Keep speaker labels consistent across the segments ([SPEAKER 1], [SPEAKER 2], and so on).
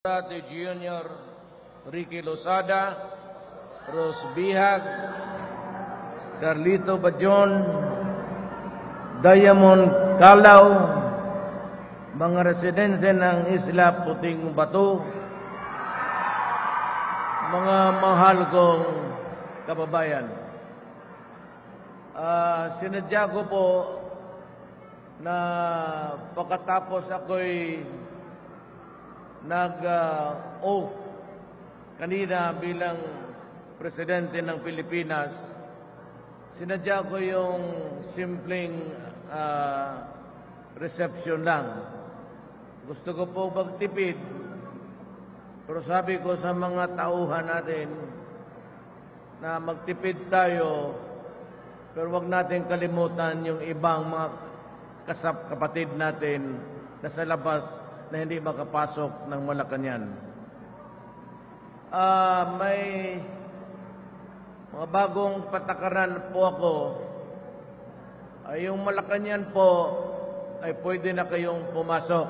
[SPEAKER 1] Dati Junior, Ricky Losada, Ros Bihag, Carlito Bajon, Diamond Calaw, mga residensya ng Isla Puting Bato, mga mahal kong kababayan. Sinadya ko po na pagkatapos ako'y nag-oath kanina bilang presidente ng Pilipinas, sinadya ko yung simpleng reception lang. Gusto ko po magtipid, pero sabi ko sa mga tauhan natin na magtipid tayo, pero wag natin kalimutan yung ibang mga kapatid natin na sa labas na hindi makapasok ng Malacañang. May mga bagong patakaran po ako. Yung Malacañang po ay pwede na kayong pumasok.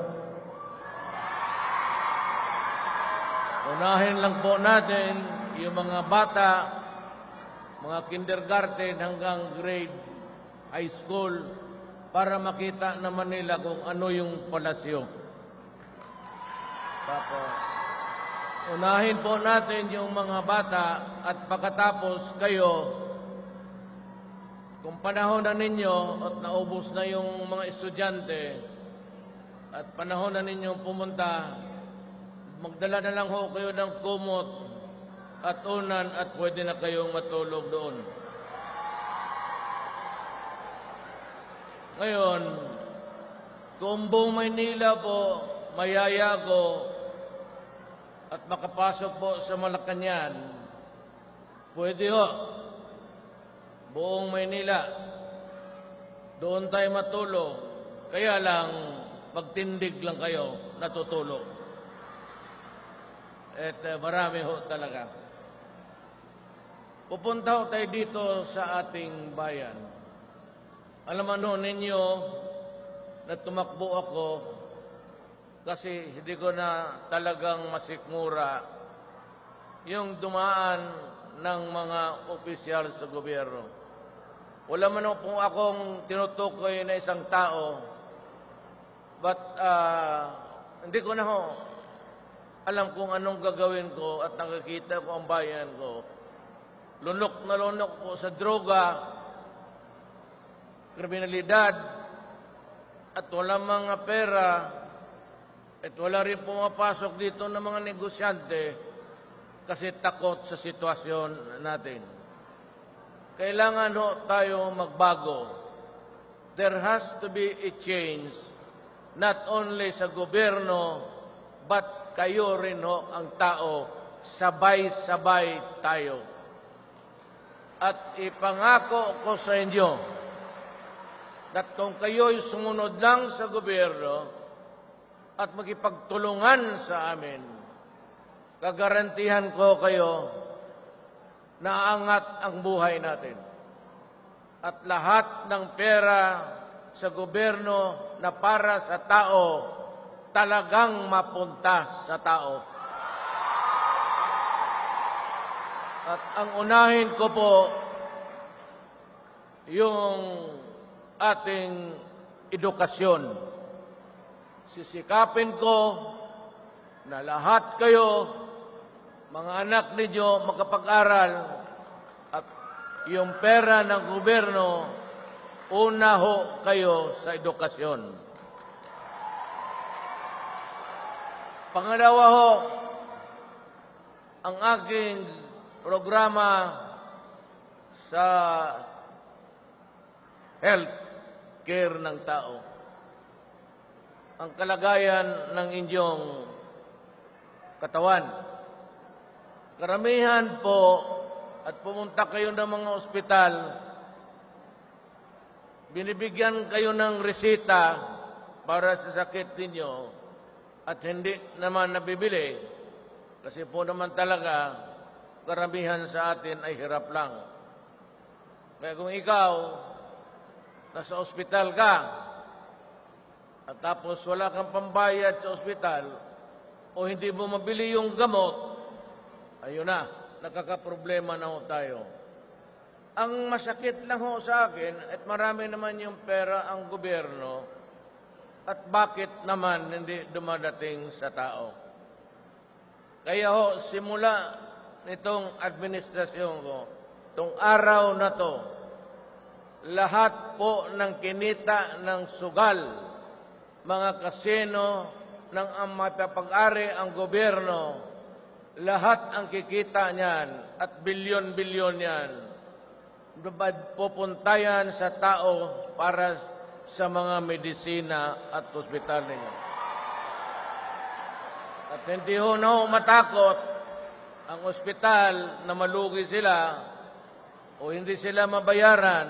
[SPEAKER 1] Unahin lang po natin yung mga bata, mga kindergarten hanggang grade high school para makita naman nila kung ano yung palasyo. Tapos, unahin po natin yung mga bata at pagkatapos kayo, kung panahon na ninyo at naubos na yung mga estudyante at panahon na ninyong pumunta, magdala na lang ho kayo ng kumot at unan at pwede na kayong matulog doon. Ngayon, kung buong Maynila po, mayayago at makapasok po sa Malacañang, pwede ho. Buong Maynila, doon tayo matulog. Kaya lang, magtindig lang kayo, natutulog. At marami ho talaga. Pupunta ho tayo dito sa ating bayan. Alaman ho ninyo na tumakbo ako kasi hindi ko na talagang masikmura yung dumaan ng mga opisyal sa gobyerno. Wala man po akong tinutukoy na isang tao, but hindi ko na ho alam kung anong gagawin ko at nakikita ko ang bayan ko. Lunok na lunok po sa droga, kriminalidad, at wala mga pera. At wala rin pumapasok dito ng mga negosyante kasi takot sa sitwasyon natin. Kailangan ho tayo magbago. There has to be a change, not only sa gobyerno, but kayo rin ho ang tao, sabay-sabay tayo. At ipangako ko sa inyo, that kung kayo'y sumunod lang sa gobyerno, at magipagtulungan sa amin, kagarantihan ko kayo na aangat ang buhay natin. At lahat ng pera sa gobyerno na para sa tao, talagang mapunta sa tao. At ang unahin ko po, yung ating edukasyon. Sisikapin ko na lahat kayo, mga anak ninyo, makapag-aral at yung pera ng gobyerno, una ho kayo sa edukasyon. Pangalawa ho, ang aking programa sa health care ng tao. Ang kalagayan ng inyong katawan. Karamihan po at pumunta kayo ng mga ospital, binibigyan kayo ng resita para sa sakit ninyo at hindi naman nabibili kasi po naman talaga karamihan sa atin ay hirap lang. Kaya kung ikaw nasa ospital ka, at tapos wala kang pambayad sa ospital, o hindi mo mabili yung gamot, ayun na, nakakaproblema na ho tayo. Ang masakit lang ho sa akin, at marami naman yung pera ang gobyerno, at bakit naman hindi dumadating sa tao? Kaya ho, simula nitong administrasyon ko, itong araw na to, lahat po ng kinita ng sugal, mga kasino, ng ang mapapag-ari ang gobyerno, lahat ang kikita niyan at bilyon-bilyon yan, pupunta yan sa tao para sa mga medisina at ospital ninyo. At hindi ho na ho matakot ang ospital na malugi sila o hindi sila mabayaran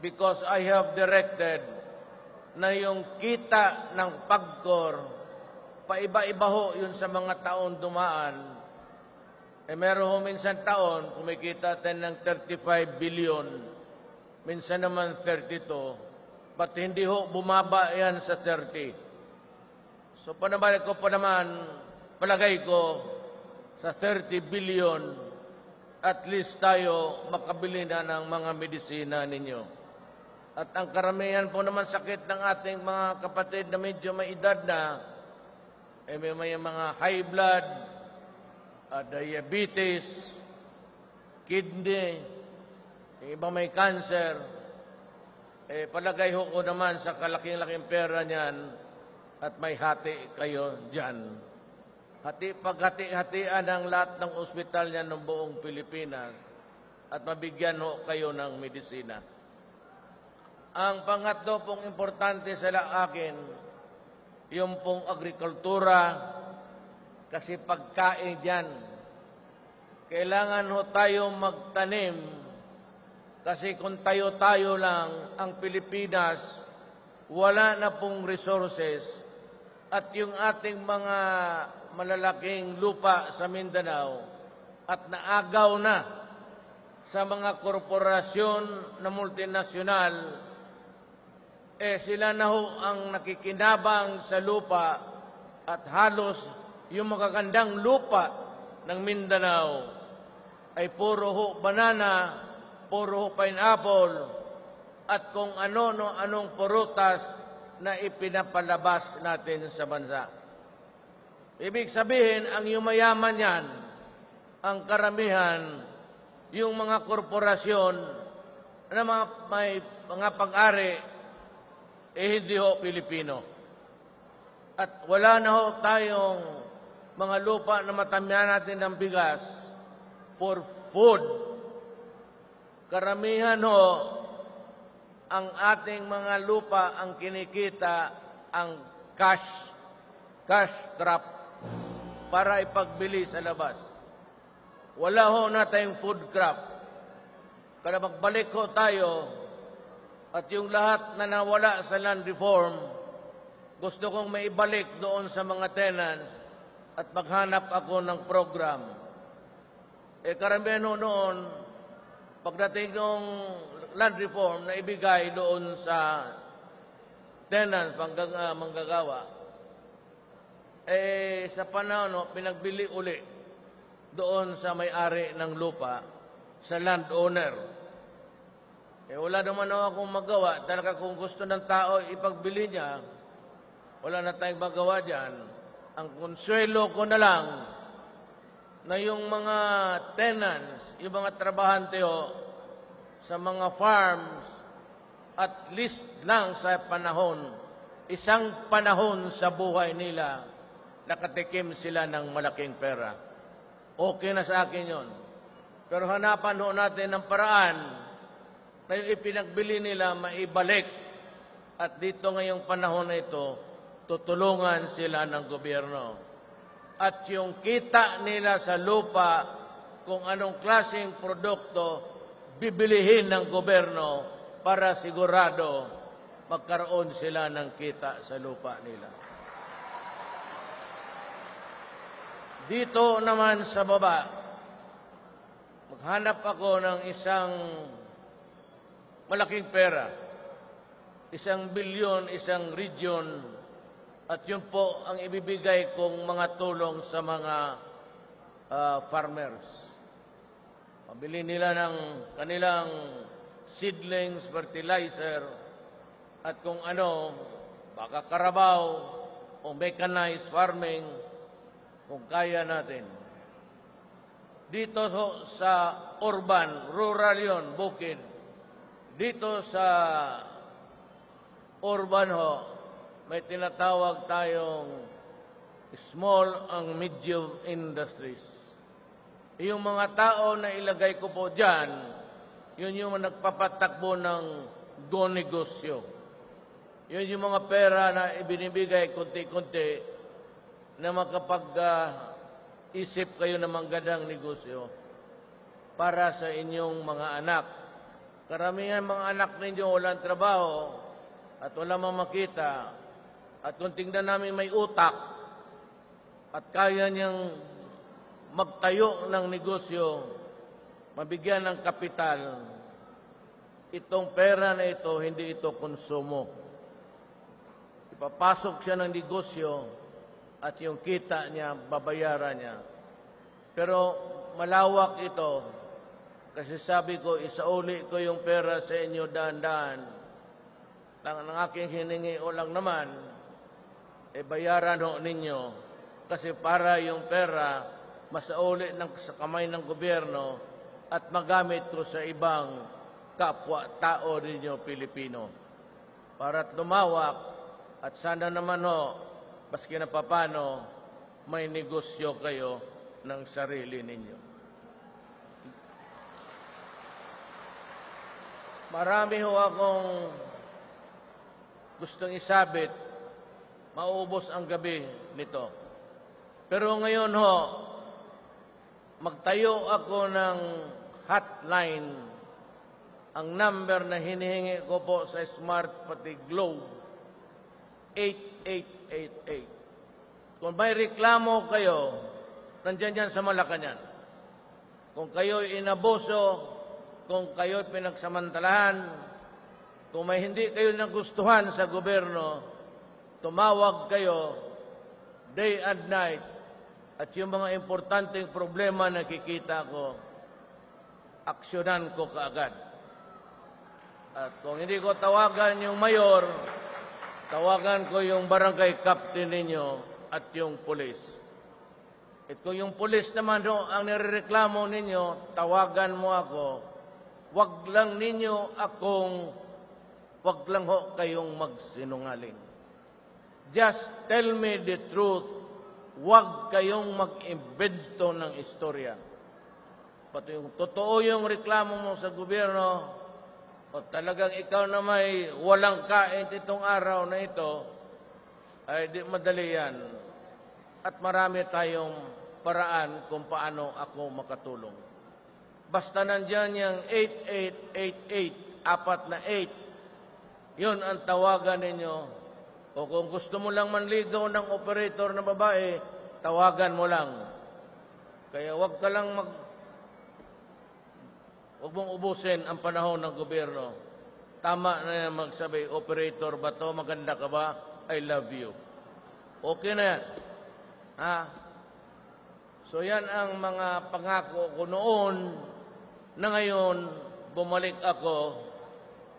[SPEAKER 1] because I have directed na yung kita ng PAGCOR, paiba-iba ho yun sa mga taon dumaan. Meron ho minsan taon, kumikita tayo ng 35 billion, minsan naman 32, but hindi ho bumaba yan sa 30. So panabalik ko pa naman, palagay ko, sa 30 billion, at least tayo makabili na ng mga medisina ninyo. At ang karamihan po naman sakit ng ating mga kapatid na medyo may edad na, may mga high blood, diabetes, kidney, iba may cancer, palagay ho ko naman sa kalaking-laking pera niyan at may hati kayo dyan. Paghati-hatian ang lahat ng ospital niyan ng buong Pilipinas at mabigyan ho kayo ng medisina. Ang pangatlo pong importante sa akin, yung pong agrikultura, kasi pagkain dyan. Kailangan ho tayo magtanim kasi kung tayo-tayo lang ang Pilipinas, wala na pong resources at yung ating mga malalaking lupa sa Mindanao at naagaw na sa mga korporasyon na multinasyonal, sila na ho ang nakikinabang sa lupa at halos yung magagandang lupa ng Mindanao ay puro ho banana, puro ho pineapple, at kung ano-anong prutas na ipinapalabas natin sa bansa. Ibig sabihin, ang yumayaman yan, ang karamihan, yung mga korporasyon na may mga pag-ari, hindi ho Pilipino. At wala na ho tayong mga lupa na matamyan natin ng bigas for food. Karamihan ho, ang ating mga lupa, ang kinikita, ang cash crop para ipagbili sa labas. Wala ho na tayong food crop. Kaya magbalik ho tayo at yung lahat na nawala sa land reform, gusto kong maibalik doon sa mga tenants at maghanap ako ng program. Karamihan noon, pagdating ng land reform na ibigay doon sa tenants, manggagawa, sa panahon, pinagbili uli doon sa may-ari ng lupa, sa landowner. Wala naman akong magawa. Talaga kung gusto ng tao ipagbili niya, wala na tayong magawa dyan. Ang konsuelo ko na lang na yung mga tenants, yung mga trabahante ho, sa mga farms, at least lang sa panahon, isang panahon sa buhay nila, nakatikim sila ng malaking pera. Okay na sa akin yon. Pero hanapan ho natin ng paraan na yung ipinagbili nila maibalik. At dito ngayong panahon na ito, tutulungan sila ng gobyerno. At yung kita nila sa lupa, kung anong klaseng produkto, bibilihin ng gobyerno para sigurado magkaroon sila ng kita sa lupa nila. Dito naman sa baba, maghanap ako ng isang malaking pera, 1 bilyon, isang region At yun po ang ibibigay kong mga tulong sa mga farmers. Pabili nila ng kanilang seedlings, fertilizer, at kung ano, baka karabaw o mechanized farming, kung kaya natin. Dito sa urban, rural yon, bukid. Dito sa urban may tinatawag tayong small and medium industries. Yung mga tao na ilagay ko po dyan, yun yung nagpapatakbo ng go-negosyo. Yun yung mga pera na ibinibigay konti-konti na makapag-isip kayo ng magandang negosyo para sa inyong mga anak. Karamihan mga anak ninyo walang trabaho at walang makita. At kung tingnan namin may utak at kaya niyang magtayo ng negosyo, mabigyan ng kapital, itong pera na ito, hindi ito konsumo. Ipapasok siya ng negosyo at yung kita niya, babayaran niya. Pero malawak ito kasi sabi ko, isauli ko yung pera sa inyo dahan-dahan. Ang aking hiningi o lang naman, bayaran ho ninyo kasi para yung pera masauli sa kamay ng gobyerno at magamit ko sa ibang kapwa-tao ninyo Pilipino para lumawak at sana naman maski na papano may negosyo kayo ng sarili ninyo. Marami ho akong gustong isabit, mauubos ang gabi nito. Pero ngayon magtayo ako ng hotline. Ang number na hinihingi ko po sa Smart pati Globe, 8888. Kung may reklamo kayo, nandiyan yan sa Malacanang. Kung kayo'y inabuso, kung kayo'y pinagsamantalahan, kung may hindi kayo nagustuhan sa gobyerno, tumawag kayo day and night at yung mga importanteng problema na nakikita ko, aksyonan ko kaagad. At kung hindi ko tawagan yung mayor, tawagan ko yung barangay captain ninyo at yung pulis. At kung yung pulis naman ang nirereklamo ninyo, tawagan mo ako. Wag lang kayong magsinungaling. Just tell me the truth. Wag kayong mag-imbento ng istorya. Pati yung totoo yung reklamo mo sa gobyerno, o talagang ikaw na may walang kain itong araw na ito, ay di madali yan. At marami tayong paraan kung paano ako makatulong. Basta nandyan yung 8888, 4 na 8, yun ang tawagan ninyo. O kung gusto mo lang manligaw ng operator na babae, tawagan mo lang. Kaya wag mong ubusin ang panahon ng gobyerno. Tama na yan magsabi, operator ba to? Maganda ka ba? I love you. Okay na yan. So yan ang mga pangako ko noon na ngayon bumalik ako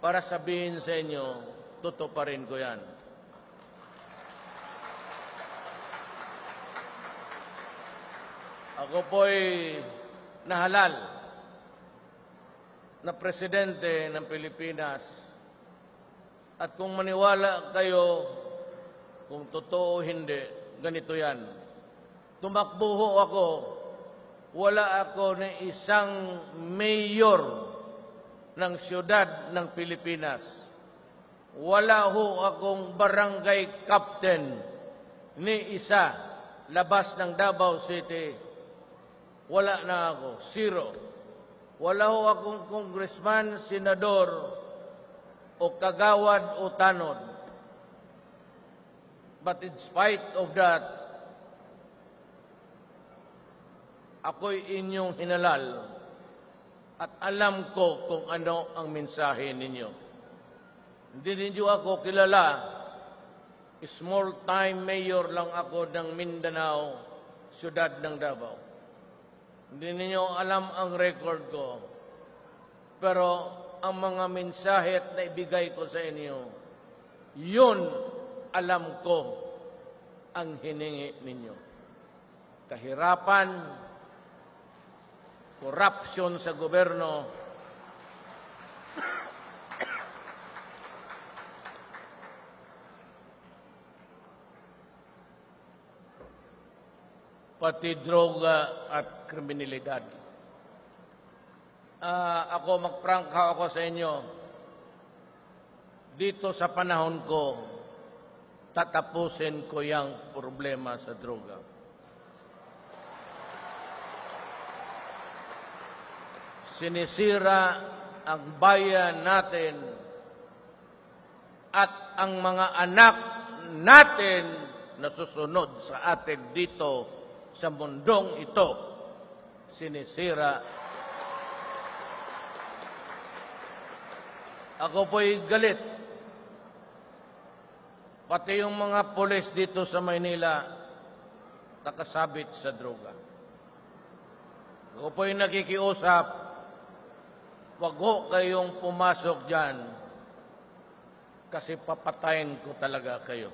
[SPEAKER 1] para sabihin sa inyo, tutuparin ko yan. Ako po'y nahalal na presidente ng Pilipinas. At kung maniwala kayo, kung totoo o hindi, ganito yan. Tumakbo ako, wala ako na isang mayor ng siyudad ng Pilipinas. Wala akong barangay captain ni isa labas ng Davao City. Wala na ako, zero. Wala akong congressman, senador, o kagawad o tanod. But in spite of that, ako'y inyong hinalal at alam ko kung ano ang mensahe ninyo. Hindi ninyo ako kilala, Small-time mayor lang ako ng Mindanao, siyudad ng Davao. Hindi ninyo alam ang record ko. Pero ang mga mensahe na ibigay ko sa inyo, yun alam ko ang hiningi ninyo. Kahirapan, corruption sa gobyerno, pati droga at kriminalidad. Ako, magprangka ako sa inyo. Dito sa panahon ko, tatapusin ko yung problema sa droga. Sinisira ang bayan natin at ang mga anak natin na susunod sa atin dito sa mundong ito, sinisira. Ako po'y galit. Pati yung mga pulis dito sa Maynila, nakasabit sa droga. Ako po'y nakikiusap, wag ho kayong pumasok dyan kasi papatayin ko talaga kayo.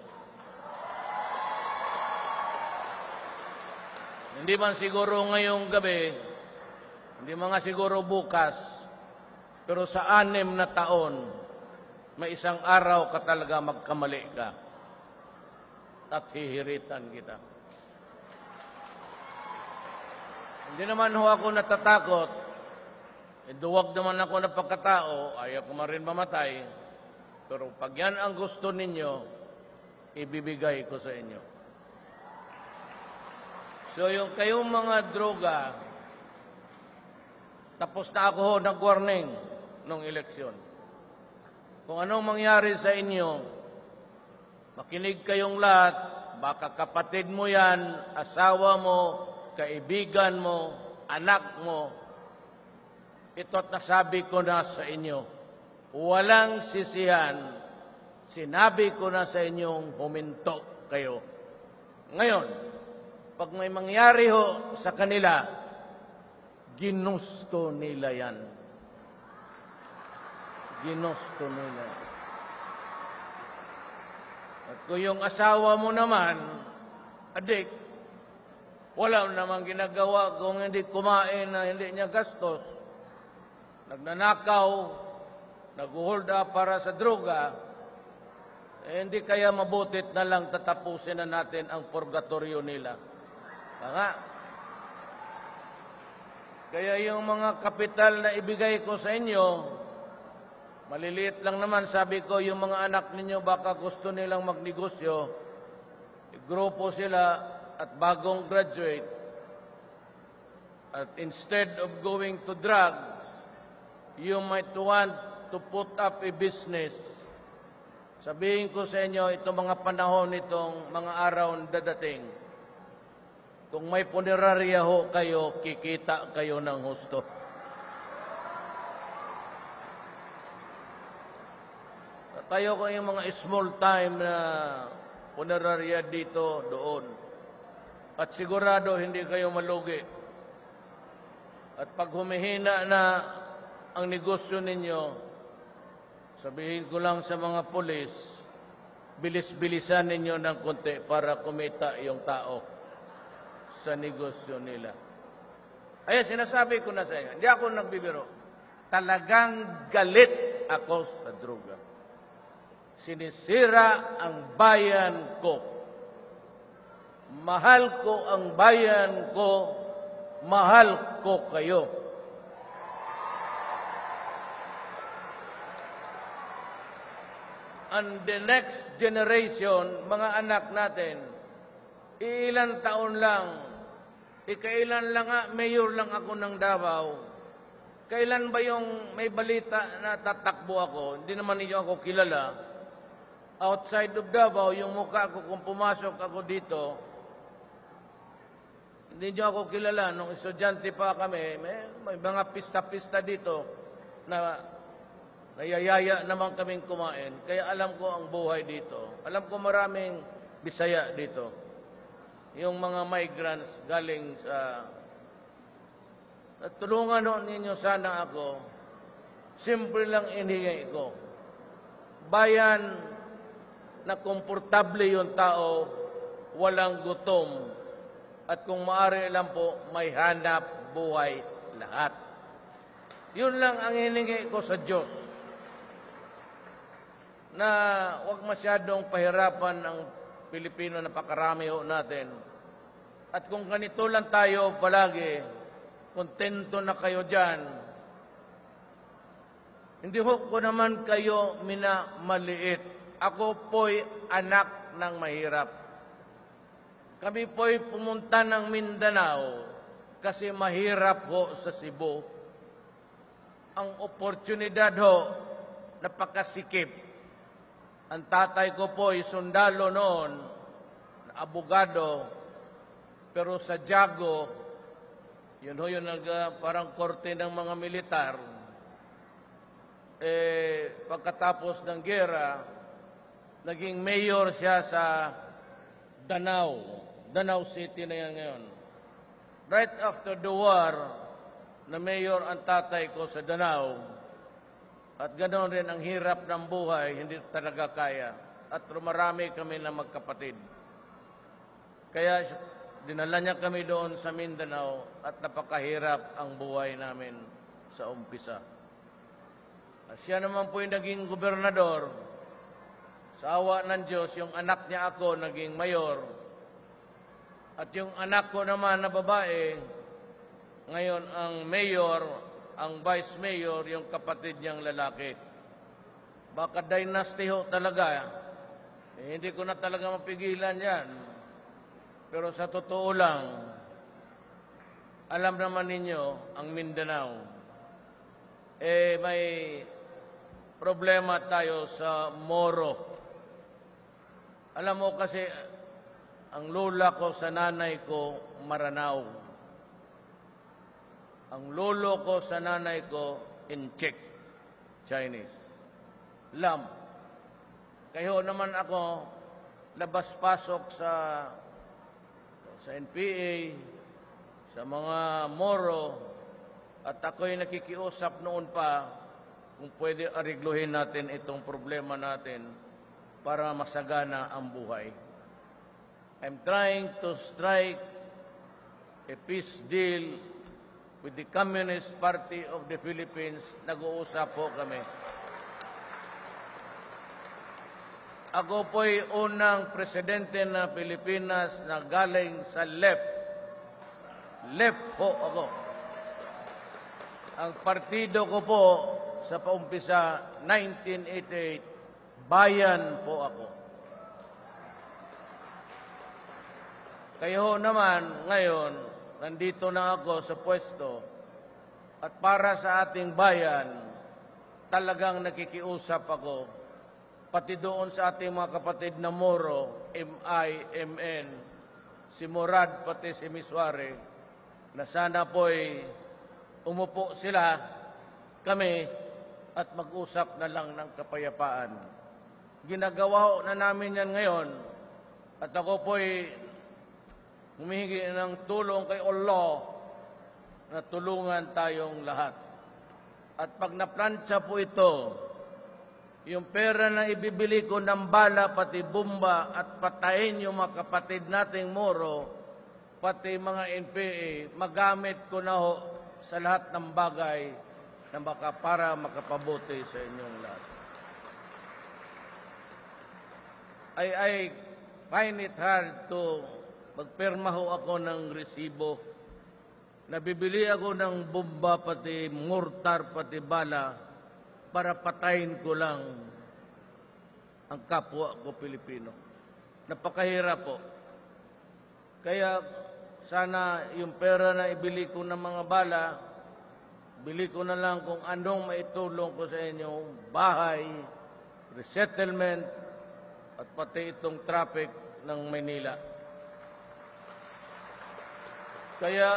[SPEAKER 1] Hindi man siguro ngayong gabi, hindi man nga siguro bukas, pero sa 6 na taon, may isang araw ka talaga magkamali ka at hihiritan kita. Hindi naman ho ako natatakot, duwag naman ako na pagkatao, ayaw ko man rin mamatay, pero pag yan ang gusto ninyo, ibibigay ko sa inyo. So yung kayong mga droga, tapos na ako nag-warning nung eleksyon. Kung anong mangyari sa inyo, makinig kayong lahat, baka kapatid mo yan, asawa mo, kaibigan mo, anak mo, ito't nasabi ko na sa inyo, walang sisihan, sinabi ko na sa inyong huminto kayo. Ngayon, pag may mangyari ho sa kanila, ginusto nila yan. Ginusto nila. At kung yung asawa mo naman, adik, wala namang ginagawa kung hindi kumain na hindi niya gastos, nagnanakaw, nag-hold up para sa droga, hindi kaya mabutit na lang tatapusin na natin ang purgatorio nila. Kaya yung mga kapital na ibigay ko sa inyo, maliliit lang naman, sabi ko, yung mga anak ninyo baka gusto nilang magnegosyo, grupo sila at bagong graduate, at instead of going to drugs, you might want to put up a business. Sabihin ko sa inyo, itong mga panahon nitong mga araw na dadating, kung may punerarya ho kayo, kikita kayo ng husto. Tayo ko yung mga small time na punerarya dito, doon. At sigurado hindi kayo malugi. At pag humihina na ang negosyo ninyo, sabihin ko lang sa mga pulis, bilis-bilisan ninyo ng konti para kumita yung tao sa negosyo nila. Ayan, sinasabi ko na sa inyo, hindi ako nagbibiro. Talagang galit ako sa droga. Sinisira ang bayan ko. Mahal ko ang bayan ko, mahal ko kayo. And the next generation, mga anak natin, ilan taon lang, kailan lang nga, mayor lang ako ng Davao. Kailan ba yung may balita na tatakbo ako? Hindi naman niyo ako kilala. Outside of Davao, yung mukha ko kung pumasok ako dito, hindi niyo ako kilala. Nung estudyante pa kami, may mga pista-pista dito na Nayayaya naman kaming kumain, kaya alam ko ang buhay dito. Alam ko maraming Bisaya dito. Yung mga migrants galing sa... Tulungan ninyo sana ako. Simple lang inigay ko. Bayan na komportable yung tao, walang gutom. At kung maaari lang po, may hanap buhay lahat. Yun lang ang hiningi ko sa Diyos. Na huwag masyadong pahirapan ang Pilipino na pakarami ho natin. At kung ganito lang tayo palagi, kontento na kayo dyan, hindi ho ko naman kayo minamaliit. Ako po'y anak ng mahirap. Kami po'y pumunta ng Mindanao kasi mahirap ho sa Cebu. Ang oportunidad ho, napakasikip. Ang tatay ko po'y sundalo noon, abogado, pero sa Jago, yun ho yung parang korte ng mga militar. Pagkatapos ng gera, naging mayor siya sa Danau City na yan ngayon. Right after the war, na mayor ang tatay ko sa Danau, at ganoon rin ang hirap ng buhay, hindi talaga kaya. At marami kami na magkapatid. Kaya dinala niya kami doon sa Mindanao at napakahirap ang buhay namin sa umpisa. At siya naman po yung naging gobernador. Sa awa ng Diyos, yung anak niya ako naging mayor. At yung anak ko naman na babae, ngayon ang mayor, ang vice mayor, yung kapatid niyang lalaki. Baka dynasty ho talaga. Hindi ko na talaga mapigilan yan. Pero sa totoo lang, alam naman ninyo, ang Mindanao, may problema tayo sa Moro. Alam mo kasi, ang lola ko sa nanay ko, Maranao. Ang lolo ko sa nanay ko, Inchik, Chinese. Lam. Kayo naman ako, labas-pasok sa NPA, sa mga Moro, at ako'y nakikiusap noon pa kung pwede arigluhin natin itong problema natin para masagana ang buhay. I'm trying to strike a peace deal with the Communist Party of the Philippines. Nag-uusap po kami. Ako po'y unang presidente ng Pilipinas na galing sa left. Left po ako. Ang partido ko po sa paumpisa, 1988, bayan po ako. Kayo naman ngayon, nandito na ako sa pwesto at para sa ating bayan, talagang nakikiusap ako, pati doon sa ating mga kapatid na Moro, MI, MN, si Murad, pati si Misware, na sana po'y umupo sila, kami, at mag-usap na lang ng kapayapaan. Ginagawa na namin yan ngayon, at ako po'y humihingi ng tulong kay Allah na tulungan tayong lahat. At pag naplansya po ito, yung pera na ibibili ko ng bala, pati bomba, at patayin yung mga kapatid nating Moro, pati mga NPA, magamit ko na ho sa lahat ng bagay na para makapabuti sa inyong lahat. I find it hard to magpirma ho ako ng resibo. Nabibili ako ng bomba, pati mortar, pati bala, para patayin ko lang ang kapwa ko Pilipino. Napakahirap po. Kaya sana yung pera na ibili ko ng mga bala, bili ko na lang kung anong maitulong ko sa inyo, bahay, resettlement, at pati itong traffic ng Maynila. Kaya,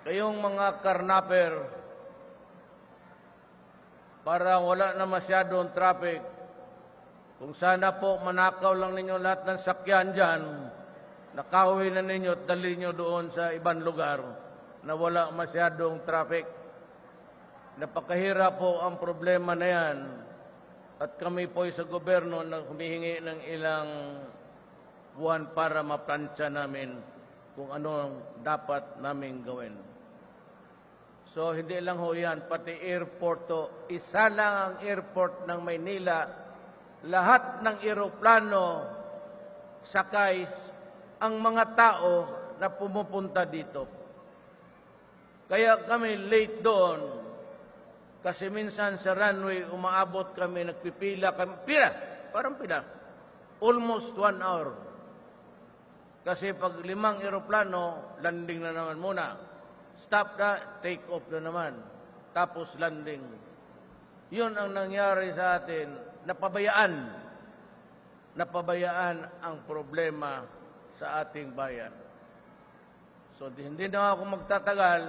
[SPEAKER 1] kayong mga karnaper, para wala na masyadong traffic. Kung sana po manakaw lang ninyo lahat ng sakyan dyan, nakauwi na ninyo at dali nyo doon sa ibang lugar na wala masyadong traffic. Napakahirap po ang problema na yan at kami po sa gobyerno na humihingi ng ilang buwan para mapransya namin kung ano ang dapat namin gawin. So hindi lang ho yan, pati airport to, isa lang ang airport ng Maynila, lahat ng eroplano sakay ang mga tao na pumupunta dito. Kaya kami late doon kasi minsan sa runway umaabot kami, nagpipila kami, pila, almost 1 hour. Kasi pag 5 eroplano, landing na naman muna. Stop na, take off na naman. Tapos landing. Yun ang nangyari sa atin. Napabayaan ang problema sa ating bayan. So hindi na ako magtatagal.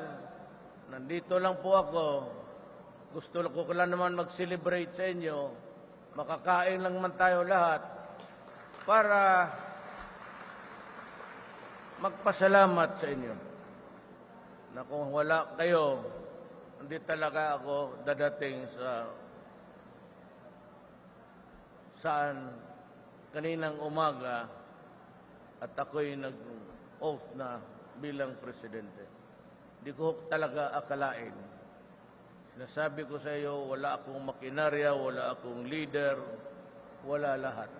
[SPEAKER 1] Nandito lang po ako. Gusto ko lang naman mag-celebrate sa inyo. Makakain lang man tayo lahat para magpasalamat sa inyo. Na kung wala kayo, hindi talaga ako dadating sa saan kaninang umaga at ako'y nag-oath na bilang presidente. Hindi ko talaga akalain. Sinasabi ko sa iyo, wala akong makinarya, wala akong leader, wala lahat.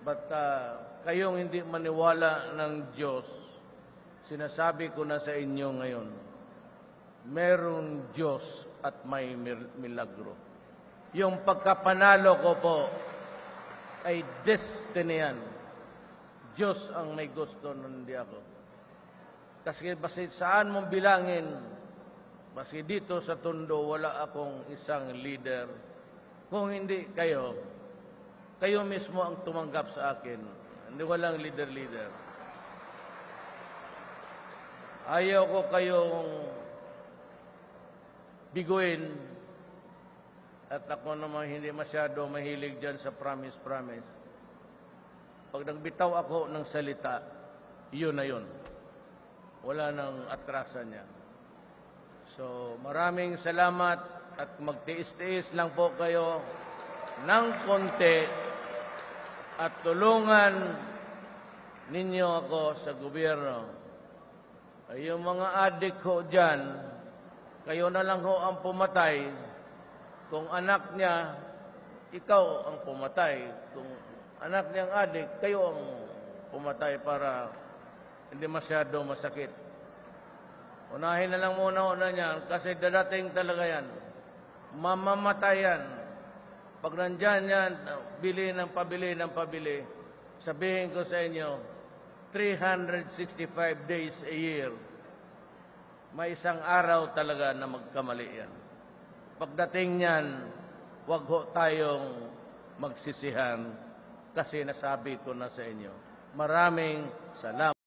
[SPEAKER 1] But kayong hindi maniwala ng Diyos, sinasabi ko na sa inyo ngayon, merong Diyos at may milagro. Yung pagkapanalo ko po ay destiny yan. Diyos ang may gusto, hindi ako. Kasi basta saan mong bilangin, basta dito sa Tondo, wala akong isang leader. Kung hindi kayo, kayo mismo ang tumanggap sa akin. Hindi walang leader-leader. Ayaw ko kayong biguin at ako naman hindi masyado mahilig dyan sa promise-promise. Pag nagbitaw ako ng salita, yun na yun. Wala nang atrasan niya. So maraming salamat at magtiis-tiis lang po kayo ng konti at tulungan ninyo ako sa gobyerno. Ay, yung mga adik ho dyan, kayo na lang ho ang pumatay. Kung anak niya, ikaw ang pumatay. Kung anak niyang adik, kayo ang pumatay para hindi masyado masakit. Unahin na lang muna niyan kasi dadating talaga yan. Mamamatay yan. Pag nandyan yan, bili ng pabili, sabihin ko sa inyo, 365 days a year, may isang araw talaga na magkamali yan. Pagdating niyan, wag ho tayong magsisihan kasi nasabi ko na sa inyo. Maraming salamat.